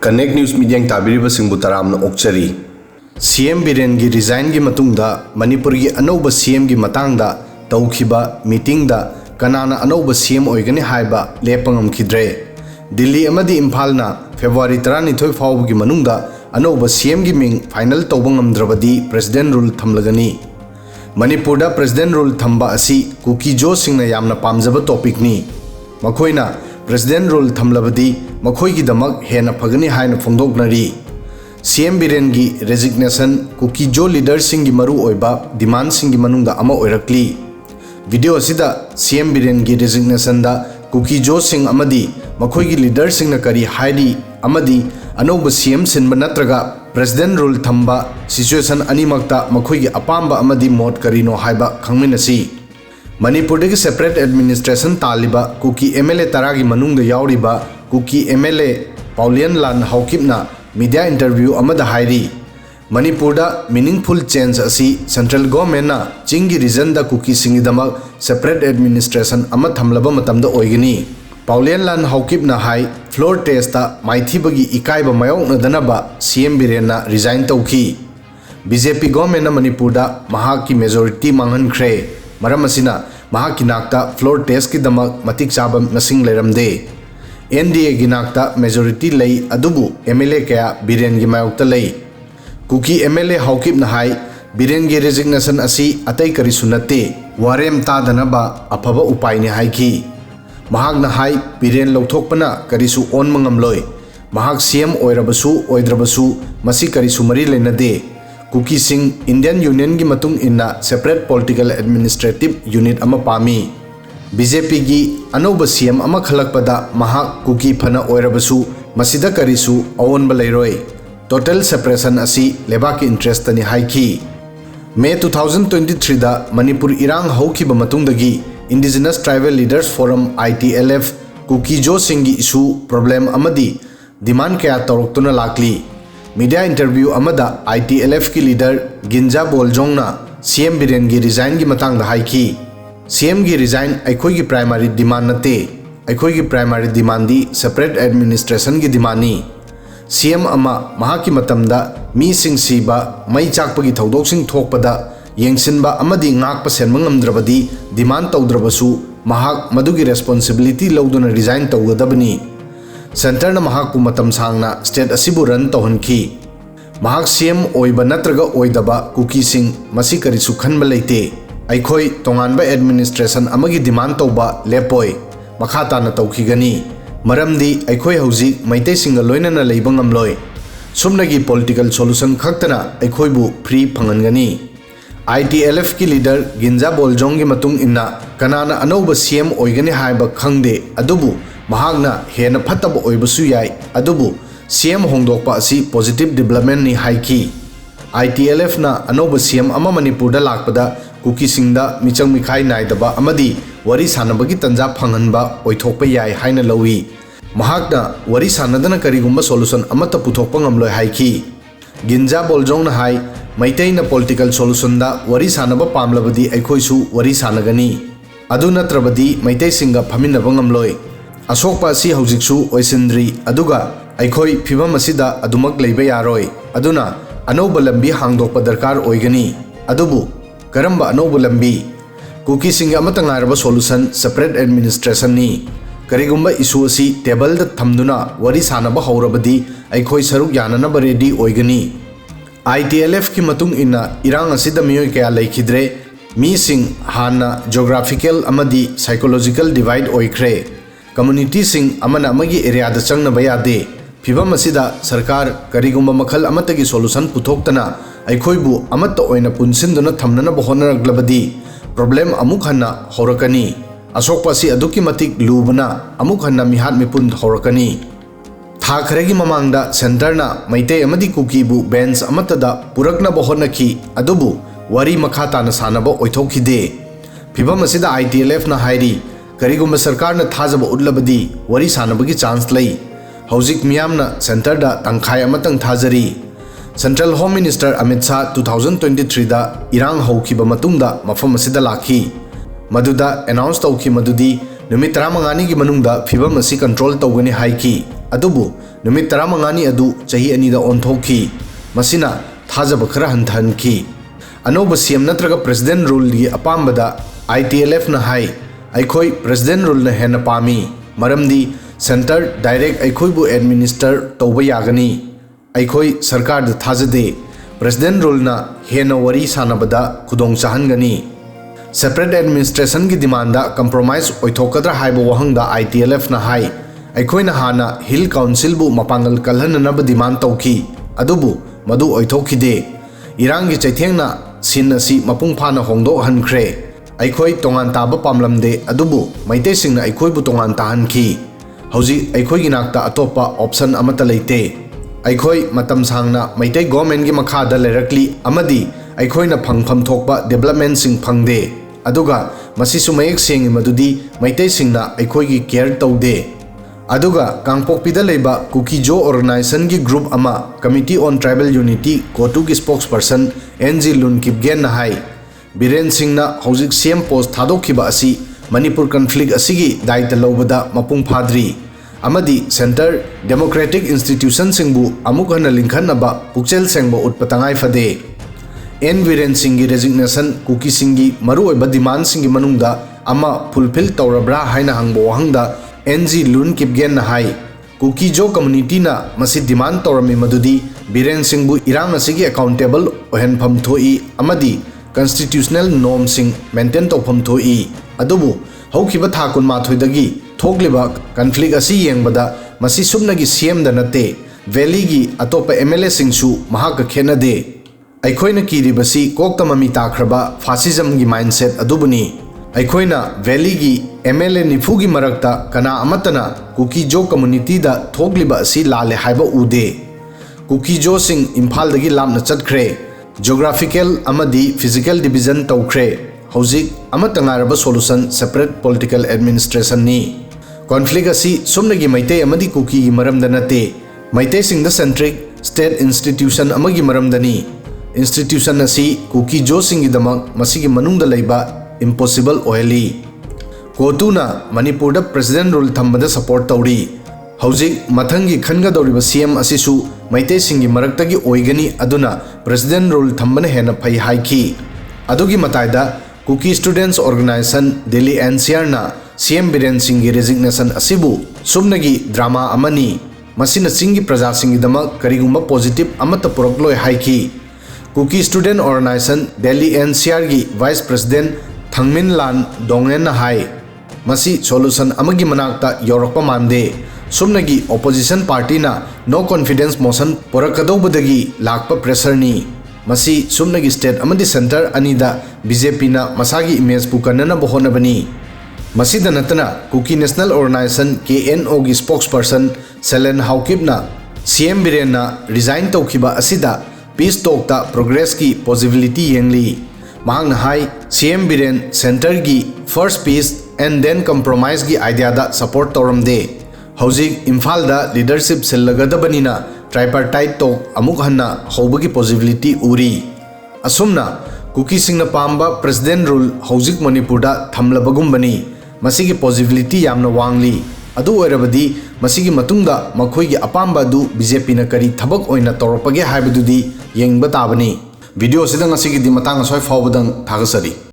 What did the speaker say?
Connect News Media tabiriba singbu taramna okchari. CM Biren gi resign gi matungda Manipur gi anauba CM gi matangda tawkhiba meeting da kanana anauba CM oigani haiba lepangam khidre. Delhi amadi Imphal na February 32 fawgi manungda anauba CM gi ming final tawbangam drabadi President rule thamlagani. Manipur da President rule thamba asi Kuki Zo singna yamna pamjaba topic ni. Makhoina President rule thamlabadi makhoigidamak henna fagani haina fongdoknari. CM Biren gi resignation Kuki Zo leadersingi maru oiba demand singi manungda ama oirakli. Video asida CM Biren gi resignation da Kuki Zo sing amadi makhoigi leadersingna kari haidi amadi anauba CM sinba natraga President rule thamba situation animakta makhoigi apamba amadi mot karino haiba khangminasi. Manipur dagi separate administration taliba Kuki MLA taragi manungda yauriba Kuki MLA Paulian Lan haukipna media interview amada hairi. Manipur da meaningful change asi central government na chingi region da Kukisingna separate administration ama thamlaba matamda oigani. Paulian Lan haukipna hai floor test da Meitei bagi ikaiba mayong danaba CM Biren na resign tawki. BJP government na Manipur da mahaki majority manghan khre. Maramasina mahaki nakta floor test ki damak matik chaba masing leramde. NDA gi nakta majority lay adubu MLA kaya Biren gi mayokta lay. Kuki MLA haukip na hai Biren gi resignation asi atay kari sunate warem ta danaba apaba upay ni hai ki. Mahak na hai Biren lauthokpana karisu on mangamloy. Mahak CM oirabasu oidrabasu masi karisu mari lenade. Kukisingna Indian Union gi matung inna separate political administrative unit ama pami. BJP gi anauba CM ama khalakpada mahak Kuki phana oirabasu masida karisu awon balairoi. Total separation asi lebaki interest ni haiki. May 2023 da Manipur irang haukiba matungdagi Indigenous Tribal Leaders Forum ITLF Kuki Zo singi issue problem amadi demand kaya tawroktuna lakli. Media interview amada ITLF ki leader Ginja Boljongna CM Biren gi resign gi matang da haiki. CM gi resign aikoi gi primary demand nate. Aikoi gi primary demand di separate administration gi demand ni. CM ama mahaki matamda mi sing siba mai chakpa gi thodok sing thokpada yengsinba amadi ngakpa senma ngamdrabadi demand tawdrabasu mahak madugi responsibility lawduna resign tawgadabani. Center na mahakku matam sangna state asibu run tawhanki. Mahak CM oiba natraga oidaba Kukisingna masi karisu khanba leite. Aikhoi tonganba administration amagi demand tawba lepoi makhata na tawkhigani. Maramdi aikhoi hauji Meitei singa loinana leiba ngamloi. Sumnagi political solution khaktana aikhoi bu free phangangani. ITLF ki leader Ginja Boljong gi matung inna kanana anauba CM oigani haiba khangde adubu mahagna henna phataba oibasu yai adubu CM hongdokpa asi positive development ni haiki. ITLF na anauba CM ama Manipur da lakpada Kukisingna michang mikhai naidaba amadi wari sanabagi tanja phanganba oithokpa yai haina lawi. Mahagna wari sanadana karigumba solution amata puthokpa ngamloi haiki. Ginja Boljong na hai Meitei na political solution da wari sanaba pamlabadi aikhoisu wari sanagani. Adu natrabadi Meitei singa phaminaba ngamloi. Asokpa si haujiksu oisindri aduga aikhoi phibam asida adumak leiba yaroi. Aduna anauba lambi hangdokpa darkar oigani. Adubu karamba anauba lambi Kukisingna amata ngaraba solution separate administration ni. Karigumba issue asi table da thamduna wari sanaba haurabadi aikhoi saruk yananaba ready oigani. ITLF ki matung inna irang asida miyoi kaya laikhidre mi sing hana geographical amadi psychological divide oikre. Community sing amana amagi area da changnaba yade. Phibam asida sarkar karigumba makhal amatagi solution puthoktana aikhoibu amatta oina punsinduna thamnana bahonaraglabadi problem amuk hanna horakani. Asokpa si aduki matik lubana amuk hanna mihat mipun horakani. Tha kharegi mamangda center na Meitei amadi Kuki bu bench amatada purakna bahonaki adubu wari makhata na sanaba oithokide. Phibam asida ITLF na hairi karigumba sarkar na thajaba utlabadi wari sanabagi chance lay. Haujik miyamna center da tangkhai amatang thajari. Central Home Minister Amit Shah 2023 da irang haukiba matungda mafam asida lakhi. Maduda announce tawki madudi numit 15 gi manungda phibam asi control tawgani haiki. Adubu numit 15 adu chahi anida onthokhi masina thajaba khara hanthanki anoba CM natraga president rule gi apambada ITLF na hai aikhoi president rule na henna pami maramdi center direct aikhoi bu administer tawba yagani aikhoi sarkar da thajade president rule na henna wari sanabada khudong chahangani separate administration gi demand da compromise oithokadra haibo wahangda ITLF na hai aikhoi na hana hill council bu mapangal kalhan na ba demand tawki adubu madu oithokide irangi chaithengna sin asi mapung phana hongdok hankhre aikhoi tongan taba pamlamde adubu Meitei singna aikhoi bu tongan tahanki hauji aikhoi gi nakta atopa option amata leite aikhoi matam sangna Meitei government gi makhada leaderkli amadi aikhoi na phangpham thokpa development sing phangde aduga masi sumayek sengi madudi Meitei singna aikhoi gi care taude aduga kangpokpida leiba Kuki Zo organization gi group ama committee on tribal unity kotu gi spokesperson NG Lun Kipgen na hai Biren singna hojik CM post thadokhiba asi Manipur conflict asigi daita lobada mapung phadri amadi center democratic institution singbu amuk hana linkhanaba pukchel sengba utpatangai fade N Biren singi resignation Kukisingna maru oiba demand singi manungda ama fulfill tawrabra haina hangbo hangda NG Lun Kipgen na hai Kuki Zo community na masi demand tawrami madudi Biren singbu irang asigi accountable ohenpham thoi amadi constitutional norm sing maintain tawpham thoi adubu hokhiba thakun mathoidagi thokliba conflict asi yengbada masi subnagi CM da nate valley gi atopa MLA singsu mahaka khenade aikhoina kiribasi koktamami takraba fascism gi mindset adubuni aikhoina valley gi MLA nifu gi marakta kana amatana Kuki Zo community da thokliba asi lale haiba ude Kuki Zo sing imphal dagi lamna chatkhre geographical amadi physical division tawkhre hojik amatangaraba solution separate political administration ni conflict asi sumnagi Meitei amadi Kuki gi maramda nate Meitei sing da centric state institution amagi maramdani institution asi Kuki Zo singi damak masigi manungda leiba impossible oily kotuna Manipur da president rule thamba support tawri hojik mathangi khanga doriba CM asisu Meitei singi maraktagi oigani aduna president rule thambana hena phai haiki adugi mataida Kuki students organization Delhi NCR na CM Biren singi resignation asibu subnagi drama amani masina singi praja singi damak karigumba positive amata porokloi haiki Kuki student organization Delhi NCR gi vice president Thangmin Lan Dongen na hai masi solution amagi manakta yorokpa mande sumnagi opposition party na no confidence motion porakadobudagi lakpa pressure ni masi sumnagi state amadi center anida BJP na masagi image pukanana bohona bani masi danatana Kuki national organization KNO gi spokesperson Selen Haukip na CM Biren na resign tawkhiba asida peace talk ta progress ki possibility yengli mahang na hai CM Biren center gi first peace and then compromise gi idea da support tawramde hojik imphal da leadership sellagadabani na tripartite talk amuk hanna hobagi possibility uri asumna Kukisingna Pamba president rule hojik Manipur da thamlabagumbani masigi possibility yamna wangli adu oirabadi masigi matungda makhoigi apamba du BJP na kari thabak oina toropage haibadudi yengba tabani video sidang asigi di matang asoi fawbadang thagasari